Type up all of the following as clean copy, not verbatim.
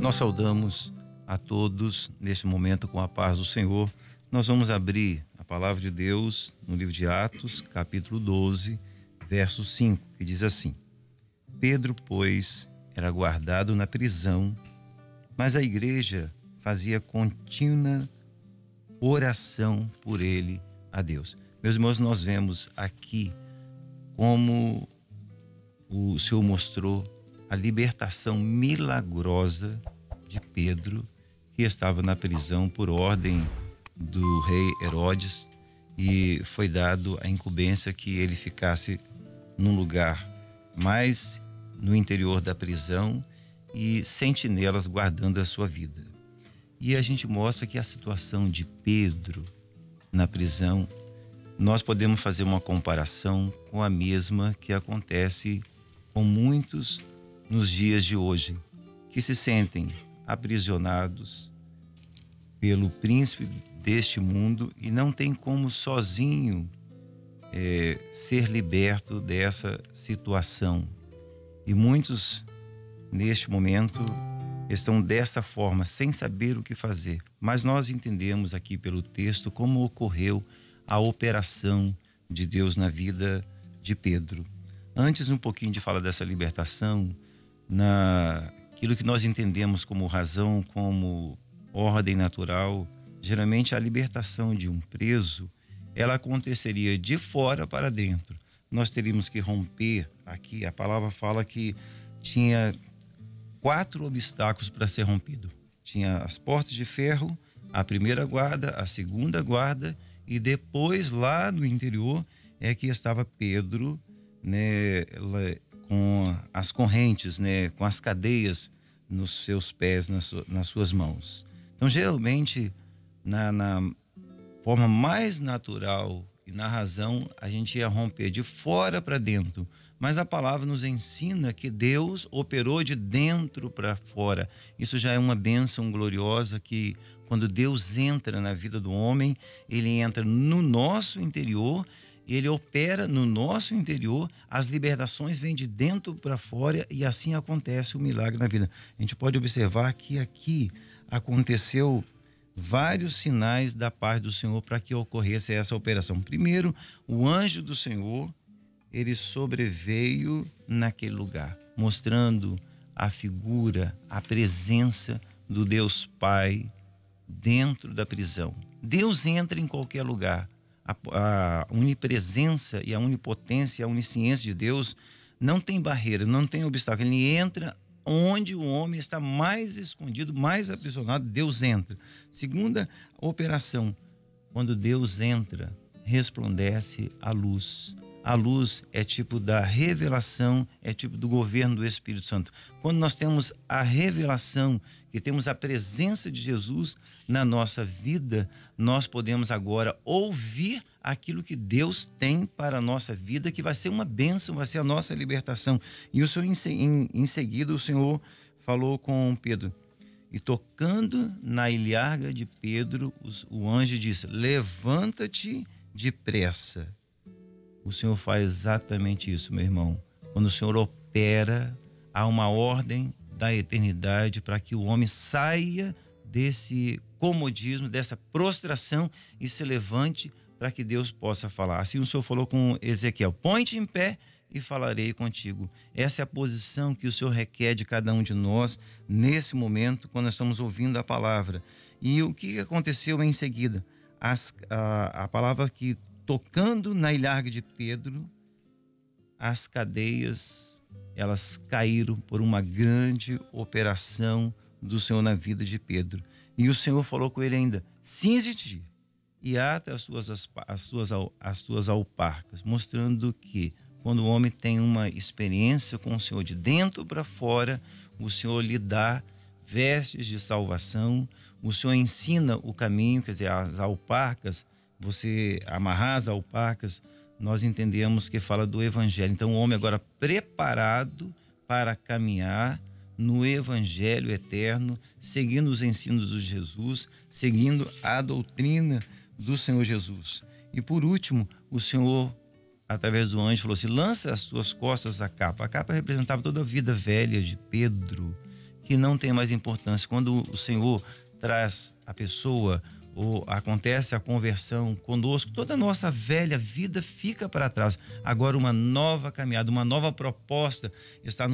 Nós saudamos a todos neste momento com a paz do Senhor. Nós vamos abrir a palavra de Deus no livro de Atos, capítulo 12, verso 5, que diz assim: Pedro, pois, era guardado na prisão, mas a igreja fazia contínua oração por ele a Deus. Meus irmãos, nós vemos aqui como o Senhor mostrou a libertação milagrosa de Pedro, que estava na prisão por ordem do rei Herodes, e foi dado a incumbência que ele ficasse num lugar mais no interior da prisão e sentinelas guardando a sua vida. E a gente mostra que a situação de Pedro na prisão, nós podemos fazer uma comparação com a mesma que acontece com muitos nos dias de hoje, que se sentem aprisionados pelo príncipe deste mundo e não tem como sozinho ser liberto dessa situação. E muitos, neste momento, estão dessa forma, sem saber o que fazer. Mas nós entendemos aqui pelo texto como ocorreu a operação de Deus na vida de Pedro. Antes um pouquinho de falar dessa libertação, naquilo que nós entendemos como razão, como ordem natural, geralmente a libertação de um preso, ela aconteceria de fora para dentro. Nós teríamos que romper, aqui a palavra fala que tinha 4 obstáculos para ser rompido. Tinha as portas de ferro, a primeira guarda, a segunda guarda, e depois lá no interior é que estava Pedro, né, com as correntes, né, com as cadeias nos seus pés, nas suas mãos. Então, geralmente, na forma mais natural e na razão, a gente ia romper de fora para dentro. Mas a palavra nos ensina que Deus operou de dentro para fora. Isso já é uma bênção gloriosa, que quando Deus entra na vida do homem, ele entra no nosso interior, ele opera no nosso interior, as libertações vêm de dentro para fora e assim acontece o milagre na vida. A gente pode observar que aqui aconteceu vários sinais da parte do Senhor para que ocorresse essa operação. Primeiro, o anjo do Senhor, ele sobreveio naquele lugar, mostrando a figura, a presença do Deus Pai dentro da prisão. Deus entra em qualquer lugar. A onipresença e a onipotência, a onisciência de Deus não tem barreira, não tem obstáculo. Ele entra onde o homem está mais escondido, mais aprisionado, Deus entra. Segunda operação, quando Deus entra, resplandece a luz. A luz é tipo da revelação, é tipo do governo do Espírito Santo. Quando nós temos a revelação, que temos a presença de Jesus na nossa vida, nós podemos agora ouvir aquilo que Deus tem para a nossa vida, que vai ser uma bênção, vai ser a nossa libertação. E o Senhor, em seguida, o Senhor falou com Pedro. E tocando na ilharga de Pedro, o anjo disse: levanta-te depressa. O Senhor faz exatamente isso, meu irmão. Quando o Senhor opera, há uma ordem da eternidade para que o homem saia desse comodismo, dessa prostração e se levante para que Deus possa falar. Assim o Senhor falou com Ezequiel: põe-te em pé e falarei contigo. Essa é a posição que o Senhor requer de cada um de nós nesse momento, quando nós estamos ouvindo a palavra. E o que aconteceu em seguida? A palavra que tocando na ilharga de Pedro, as cadeias, elas caíram por uma grande operação do Senhor na vida de Pedro. E o Senhor falou com ele ainda: cinge-te e ata as tuas alparcas, mostrando que quando o homem tem uma experiência com o Senhor de dentro para fora, o Senhor lhe dá vestes de salvação, o Senhor ensina o caminho, quer dizer, as alparcas, você amarrar as alparcas, nós entendemos que fala do Evangelho. Então o homem agora preparado para caminhar no Evangelho eterno, seguindo os ensinos de Jesus, seguindo a doutrina do Senhor Jesus. E por último, o Senhor, através do anjo, falou assim: lança as tuas costas a capa. A capa representava toda a vida velha de Pedro, que não tem mais importância. Quando o Senhor traz a pessoa ou acontece a conversão conosco, toda a nossa velha vida fica para trás. Agora uma nova caminhada, uma nova proposta está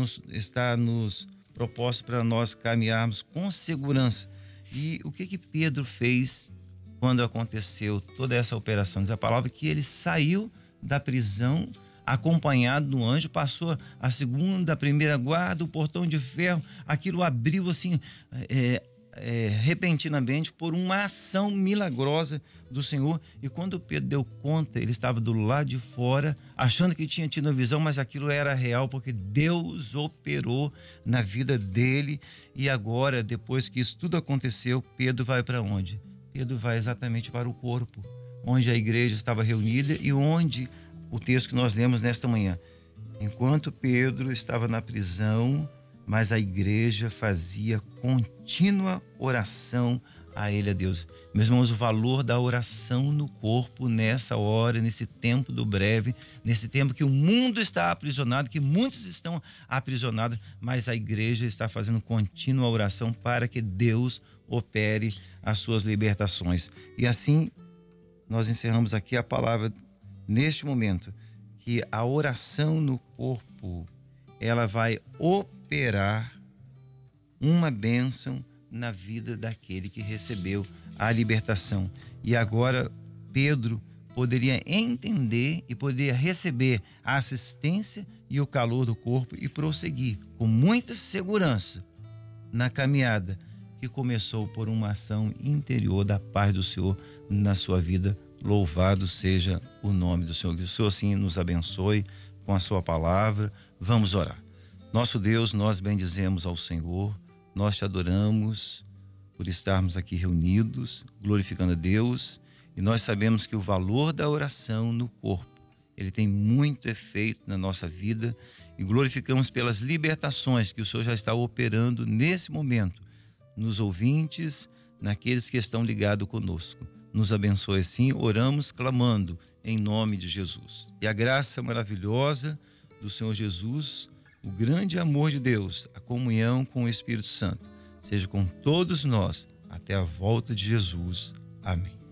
nos proposta para nós caminharmos com segurança. E o que Pedro fez quando aconteceu toda essa operação? Diz a palavra que ele saiu da prisão acompanhado do anjo, passou a segunda, a primeira guarda, o portão de ferro, aquilo abriu assim, repentinamente por uma ação milagrosa do Senhor. E quando Pedro deu conta, ele estava do lado de fora, achando que tinha tido uma visão, mas aquilo era real, porque Deus operou na vida dele. E agora, depois que isso tudo aconteceu, Pedro vai para onde? Pedro vai exatamente para o corpo, onde a igreja estava reunida e onde o texto que nós lemos nesta manhã. Enquanto Pedro estava na prisão, mas a igreja fazia contínua oração a ele, a Deus. Meus irmãos, o valor da oração no corpo nessa hora, nesse tempo do breve, nesse tempo que o mundo está aprisionado, que muitos estão aprisionados, mas a igreja está fazendo contínua oração para que Deus opere as suas libertações. E assim, nós encerramos aqui a palavra neste momento, que a oração no corpo, ela vai operar uma bênção na vida daquele que recebeu a libertação. E agora Pedro poderia entender e poderia receber a assistência e o calor do corpo e prosseguir com muita segurança na caminhada que começou por uma ação interior da paz do Senhor na sua vida. Louvado seja o nome do Senhor. Que o Senhor assim nos abençoe com a sua palavra. Vamos orar. Nosso Deus, nós bendizemos ao Senhor, nós te adoramos por estarmos aqui reunidos, glorificando a Deus, e nós sabemos que o valor da oração no corpo, ele tem muito efeito na nossa vida, e glorificamos pelas libertações que o Senhor já está operando nesse momento, nos ouvintes, naqueles que estão ligados conosco. Nos abençoe assim, oramos clamando em nome de Jesus. E a graça maravilhosa do Senhor Jesus, o grande amor de Deus, a comunhão com o Espírito Santo, seja com todos nós até a volta de Jesus. Amém.